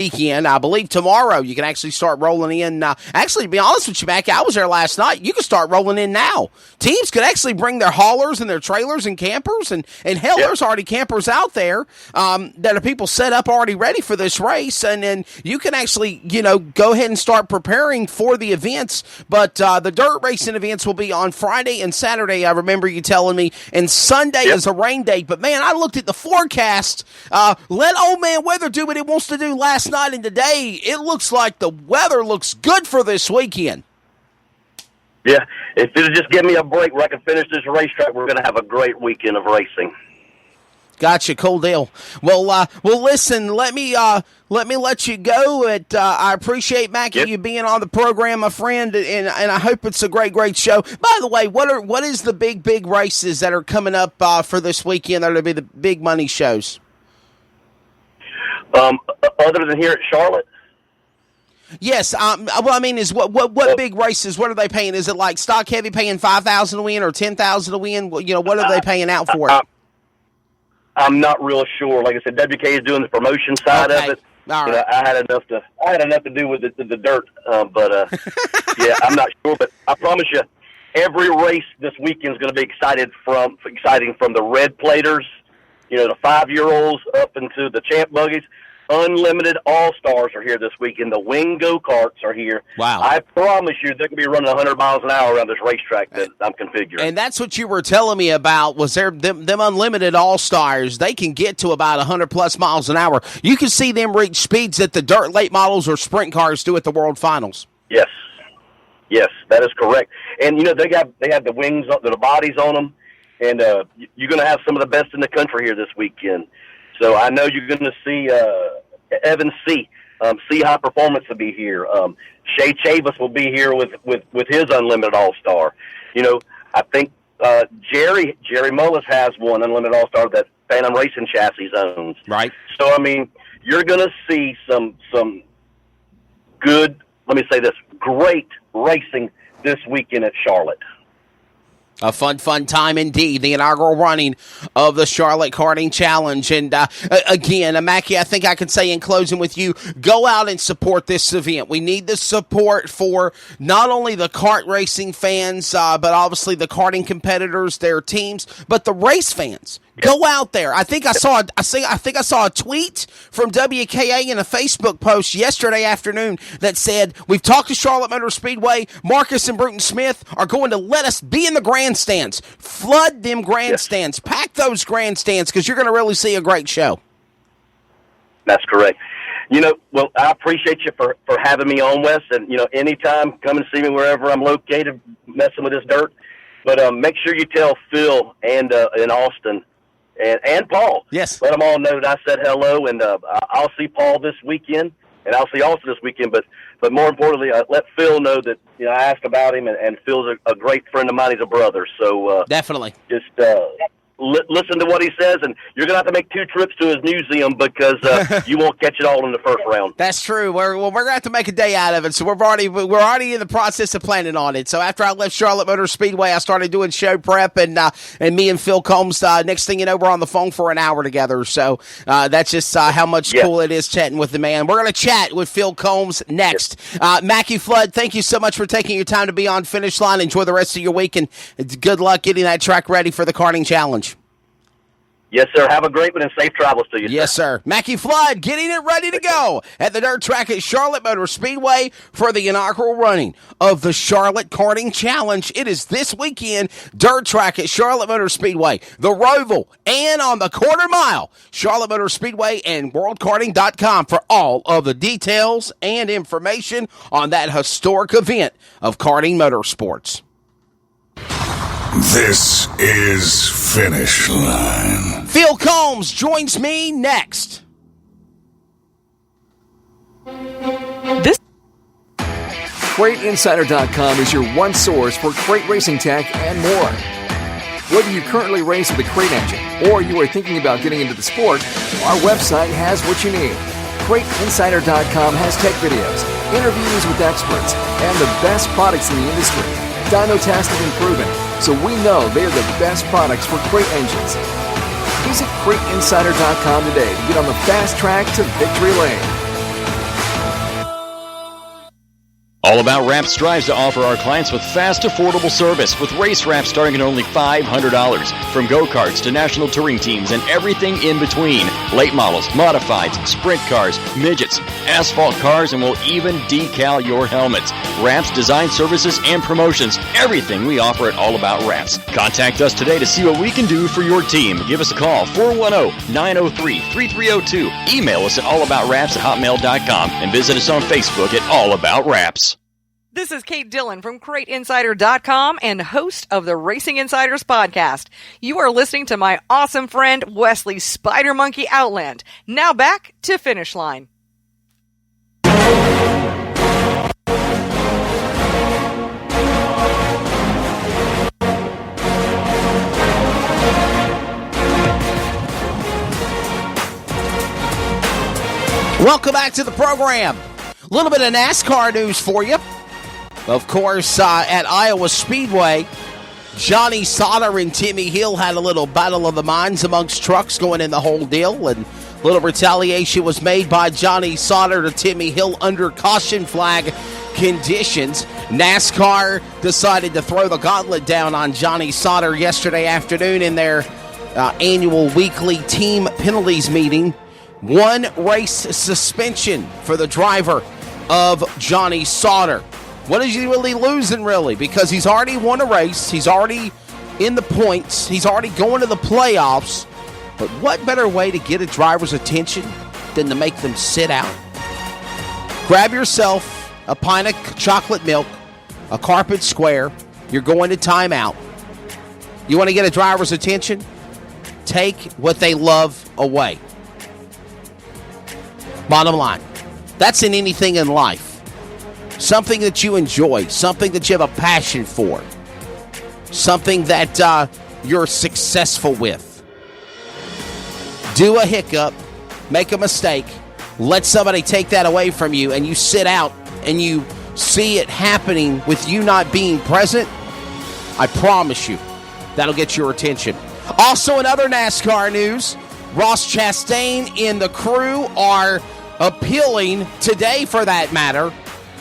weekend. I believe tomorrow you can actually start rolling in. Actually, to be honest with you, Mackie, I was there last night. You can start rolling in now. Teams could actually bring their haulers and their trailers and campers, and hell, there's already campers out there that are people set up already ready for this race, and then you can actually, go ahead and start preparing for the events. But the dirt racing events will be on Friday and Saturday, I remember you telling me, and Sunday is a rain date. But, man, I looked at the forecast. Let old man weather do what it wants to do last night and today. It looks like the weather looks good for this weekend. Yeah, if it'll just give me a break where I can finish this racetrack, we're going to have a great weekend of racing. Gotcha, cool deal. Well, listen, let me let you go. I appreciate, Mackie, you being on the program, my friend, and I hope it's a great show. By the way, what is the big races that are coming up for this weekend that are going to be the big money shows? Other than here at Charlotte? Yes. Is what big races? What are they paying? Is it like Stock Heavy paying $5,000 to win or $10,000 to win? What are they paying out for it? I'm not real sure. Like I said, WK is doing the promotion side of it. All right. I had enough to do with the dirt, yeah, I'm not sure. But I promise you, every race this weekend is going to be exciting from the red platers, the 5-year-olds up into the champ buggies. Unlimited All-Stars are here this weekend. The wing go-karts are here. Wow. I promise you they're going to be running 100 miles an hour around this racetrack that I'm configuring. And that's what you were telling me about, was them Unlimited All-Stars. They can get to about 100-plus miles an hour. You can see them reach speeds that the dirt late models or sprint cars do at the World Finals. Yes, that is correct. And, they have the wings, the bodies on them, and you're going to have some of the best in the country here this weekend. So I know you're going to see Evan C. High Performance will be here. Shay Chavis will be here with his Unlimited All-Star. I think Jerry Mullis has one Unlimited All-Star that Phantom Racing Chassis owns. Right. So, you're going to see some good, great racing this weekend at Charlotte. A fun time indeed, the inaugural running of the Charlotte Karting Challenge. And again, Mackie, I think I can say in closing with you, go out and support this event. We need the support for not only the kart racing fans, but obviously the karting competitors, their teams, but the race fans. Go out there. I think I saw a tweet from WKA in a Facebook post yesterday afternoon that said, we've talked to Charlotte Motor Speedway. Marcus and Bruton Smith are going to let us be in the grandstands. Flood them grandstands. Pack those grandstands, because you're going to really see a great show. That's correct. Well, I appreciate you for having me on, Wes. And, anytime, come and see me wherever I'm located, messing with this dirt. But make sure you tell Phil and Austin and Paul. Yes. Let them all know that I said hello, and I'll see Paul this weekend, and I'll see Austin this weekend. But more importantly, let Phil know that I asked about him, and Phil's a great friend of mine. He's a brother. So definitely. Just listen to what he says, and you're going to have to make 2 trips to his museum because you won't catch it all in the first round. That's true. We're going to have to make a day out of it, so we're already in the process of planning on it. So after I left Charlotte Motor Speedway, I started doing show prep, and me and Phil Combs, next thing you know, we're on the phone for an hour together. So that's just how much cool it is chatting with the man. We're going to chat with Phil Combs next. Mackie Flood, thank you so much for taking your time to be on Finish Line. Enjoy the rest of your week, and good luck getting that track ready for the Karting Challenge. Yes, sir. Have a great one and safe travels to you. Yes, sir. Mackie Flood getting it ready to go at the dirt track at Charlotte Motor Speedway for the inaugural running of the Charlotte Karting Challenge. It is this weekend, dirt track at Charlotte Motor Speedway, the Roval, and on the quarter mile, Charlotte Motor Speedway and WorldKarting.com for all of the details and information on that historic event of karting motorsports. This is Finish Line. Phil Combs joins me next. CrateInsider.com is your one source for crate racing tech and more. Whether you currently race with a crate engine or you are thinking about getting into the sport, our website has what you need. CrateInsider.com has tech videos, interviews with experts, and the best products in the industry. Dyno tested and proven, so we know they are the best products for crate engines. Visit CrateInsider.com today to get on the fast track to victory lane. All About Wraps strives to offer our clients with fast, affordable service with race wraps starting at only $500. From go-karts to national touring teams and everything in between. Late models, modifieds, sprint cars, midgets, asphalt cars, and we'll even decal your helmets. Wraps, design services, and promotions. Everything we offer at All About Wraps. Contact us today to see what we can do for your team. Give us a call, 410-903-3302. Email us at allaboutraps@hotmail.com and visit us on Facebook at All About Wraps. This is Kate Dillon from CrateInsider.com and host of the Racing Insiders podcast. You are listening to my awesome friend Wesley Spider Monkey Outland. Now back to Finish Line. Welcome back to the program. A little bit of NASCAR news for you. Of course, at Iowa Speedway, Johnny Sauter and Timmy Hill had a little battle of the minds amongst trucks going in the whole deal, and a little retaliation was made by Johnny Sauter to Timmy Hill under caution flag conditions. NASCAR decided to throw the gauntlet down on Johnny Sauter yesterday afternoon in their annual weekly team penalties meeting. 1 race suspension for the driver of Johnny Sauter. What is he really losing, really? Because he's already won a race. He's already in the points. He's already going to the playoffs. But what better way to get a driver's attention than to make them sit out? Grab yourself a pint of chocolate milk, a carpet square. You're going to timeout. You want to get a driver's attention? Take what they love away. Bottom line. That's in anything in life. Something that you enjoy, something that you have a passion for, something that you're successful with. Do a hiccup, make a mistake, let somebody take that away from you, and you sit out and you see it happening with you not being present. I promise you, that'll get your attention. Also, in other NASCAR news, Ross Chastain and the crew are appealing today, for that matter,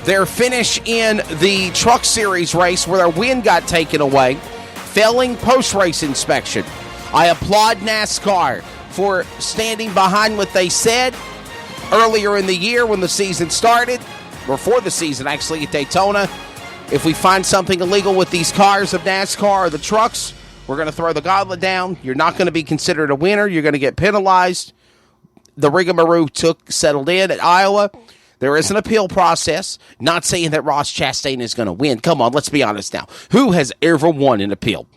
their finish in the Truck Series race where their win got taken away, failing post-race inspection. I applaud NASCAR for standing behind what they said earlier in the year when the season started, before the season actually at Daytona. If we find something illegal with these cars of NASCAR or the trucks, we're going to throw the gauntlet down. You're not going to be considered a winner. You're going to get penalized. The rigmarole settled in at Iowa. There is an appeal process. Not saying that Ross Chastain is going to win. Come on, let's be honest now. Who has ever won an appeal?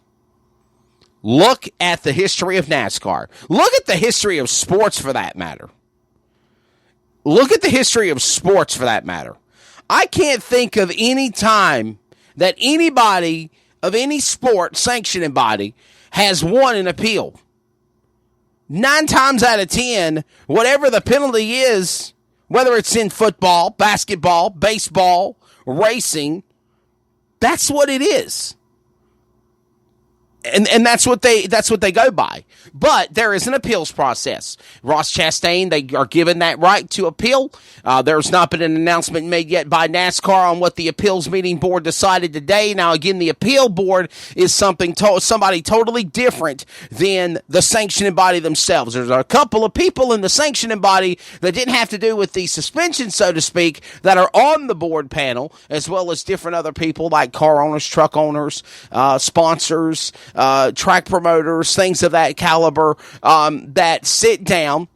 Look at the history of NASCAR. Look at the history of sports, for that matter. Look at the history of sports, for that matter. I can't think of any time that anybody of any sport sanctioning body has won an appeal. 9 times out of 10, whatever the penalty is, whether it's in football, basketball, baseball, racing, that's what it is. And that's what they go by. But there is an appeals process. Ross Chastain, they are given that right to appeal. There's not been an announcement made yet by NASCAR on what the appeals meeting board decided today. Now, again, the appeal board is somebody totally different than the sanctioning body themselves. There's a couple of people in the sanctioning body that didn't have to do with the suspension, so to speak, that are on the board panel, as well as different other people like car owners, truck owners, sponsors, track promoters, things of that caliber, that sit down.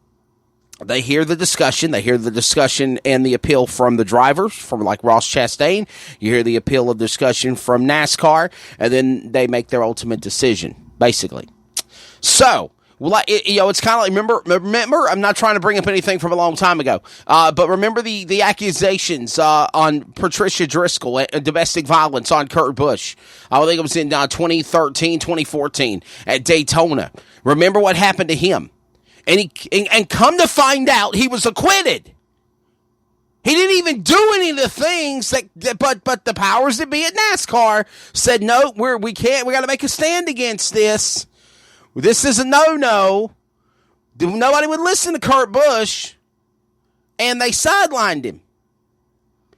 They hear the discussion. They hear the discussion and the appeal from the drivers, from like Ross Chastain. You hear the appeal of discussion from NASCAR, and then they make their ultimate decision, basically. So, well, it's kind of like, remember, I'm not trying to bring up anything from a long time ago, but remember the accusations on Patricia Driscoll, domestic violence on Kurt Busch. I think it was in 2013, 2014 at Daytona. Remember what happened to him? And come to find out, he was acquitted. He didn't even do any of the things but the powers that be at NASCAR said, no, we can't. We got to make a stand against this. This is a no-no. Nobody would listen to Kurt Busch, and they sidelined him.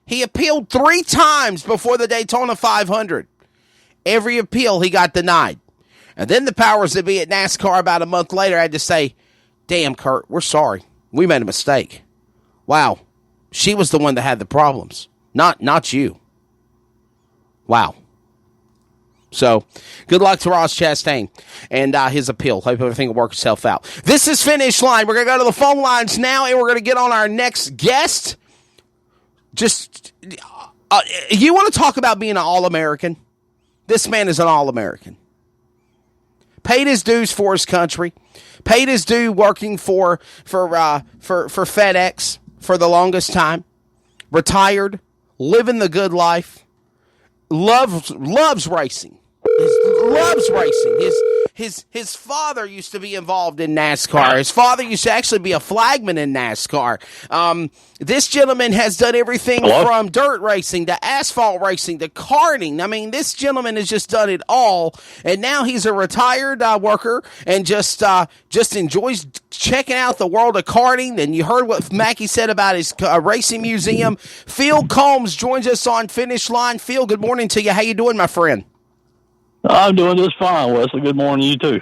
He appealed 3 times before the Daytona 500. Every appeal he got denied. And then the powers that be at NASCAR about a month later had to say, damn, Kurt, we're sorry. We made a mistake. Wow. She was the one that had the problems, not you. Wow. So, good luck to Ross Chastain and his appeal. Hope everything will work itself out. This is Finish Line. We're going to go to the phone lines now, and we're going to get on our next guest. Just, you want to talk about being an All-American? This man is an All-American. Paid his dues for his country. Paid his due working for FedEx for the longest time. Retired, living the good life. Loves racing. Loves racing. His father used to be involved in NASCAR. His father used to actually be a flagman in NASCAR. This gentleman has done everything from dirt racing to asphalt racing to karting. I mean, this gentleman has just done it all, and now he's a retired worker and just enjoys checking out the world of karting. And you heard what Mackie said about his racing museum. Phil Combs joins us on Finish Line. Phil, good morning to you. How you doing, my friend? I'm doing just fine, Wesley. Good morning, you too.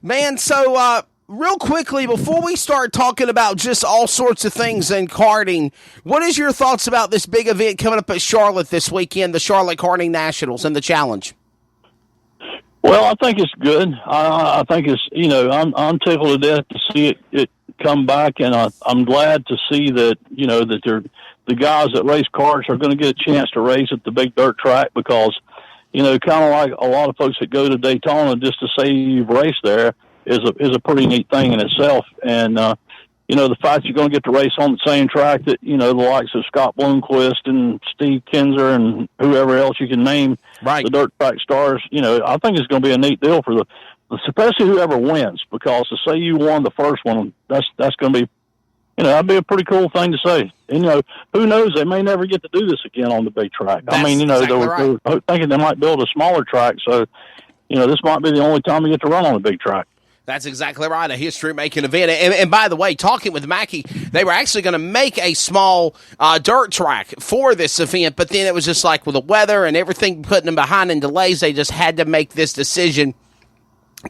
Man, so real quickly, before we start talking about just all sorts of things in karting, what is your thoughts about this big event coming up at Charlotte this weekend, the Charlotte Karting Nationals and the Challenge? Well, I think it's good. I think it's, I'm tickled to death to see it come back, and I'm glad to see that, that the guys that race karts are going to get a chance to race at the big dirt track because, kind of like a lot of folks that go to Daytona, just to say you've raced there is a pretty neat thing in itself. And, the fact you're going to get to race on the same track that, the likes of Scott Bloomquist and Steve Kinzer and whoever else you can name, right, the dirt track stars, I think it's going to be a neat deal for especially whoever wins, because to say you won the first one, that's going to be, that'd be a pretty cool thing to say. And, who knows? They may never get to do this again on the big track. That's exactly they were thinking they might build a smaller track. So, this might be the only time you get to run on a big track. That's exactly right, a history-making event. And by the way, talking with Mackie, they were actually going to make a small dirt track for this event, but then it was just like with the weather and everything putting them behind in delays, they just had to make this decision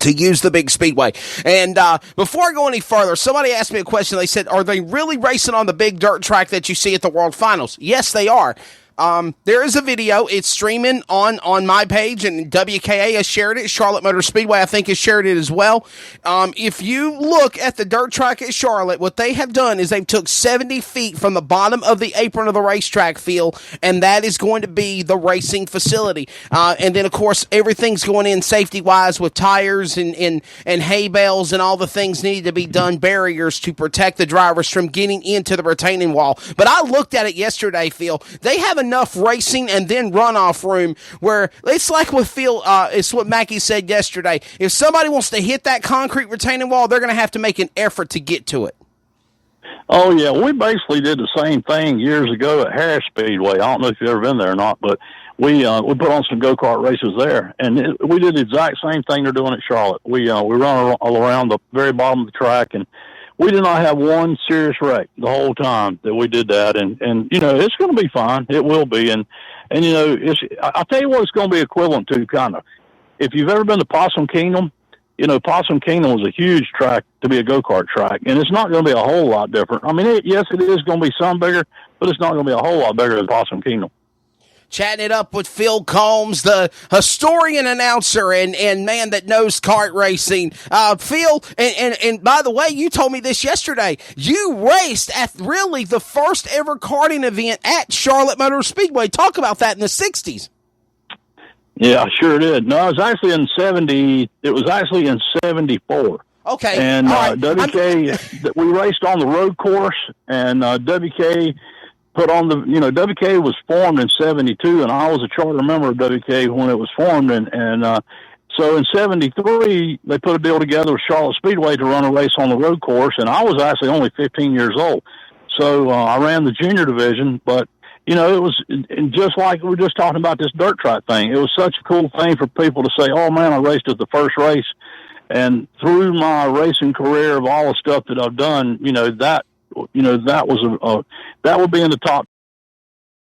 to use the big speedway. And before I go any further, somebody asked me a question. They said, are they really racing on the big dirt track that you see at the World Finals? Yes, they are. There is a video. It's streaming on my page, and WKA has shared it. Charlotte Motor Speedway, I think, has shared it as well. If you look at the dirt track at Charlotte, what they have done is they've took 70 feet from the bottom of the apron of the racetrack field, and that is going to be the racing facility. And then, of course, everything's going in safety-wise with tires and hay bales and all the things needed to be done, barriers to protect the drivers from getting into the retaining wall. But I looked at it yesterday, Phil. They have enough racing and then runoff room where it's like with Phil, it's what Mackie said yesterday. If somebody wants to hit that concrete retaining wall, they're going to have to make an effort to get to it. Oh, yeah. We basically did the same thing years ago at Harris Speedway. I don't know if you've ever been there or not, but we put on some go-kart races there, and we did the exact same thing they're doing at Charlotte. We run all around the very bottom of the track, and we did not have one serious wreck the whole time that we did that. And it's going to be fine. It will be. And I'll tell you what it's going to be equivalent to, kind of. If you've ever been to Possum Kingdom, Possum Kingdom was a huge track to be a go-kart track. And it's not going to be a whole lot different. I mean, yes, it is going to be some bigger, but it's not going to be a whole lot bigger than Possum Kingdom. Chatting it up with Phil Combs, the historian announcer and man that knows kart racing. Phil, and by the way, you told me this yesterday. You raced at really the first ever karting event at Charlotte Motor Speedway. Talk about that in the 60s. Yeah, I sure did. No, it was actually in 70. It was actually in 74. Okay. And right. WK, we raced on the road course, and WK put on WK was formed in 72, and I was a charter member of WK when it was formed. And so in 73, they put a deal together with Charlotte Speedway to run a race on the road course, and I was actually only 15 years old. So I ran the junior division, but, it was just like we were just talking about this dirt track thing. It was such a cool thing for people to say, oh, man, I raced at the first race. And through my racing career of all the stuff that I've done, that was that would be in the top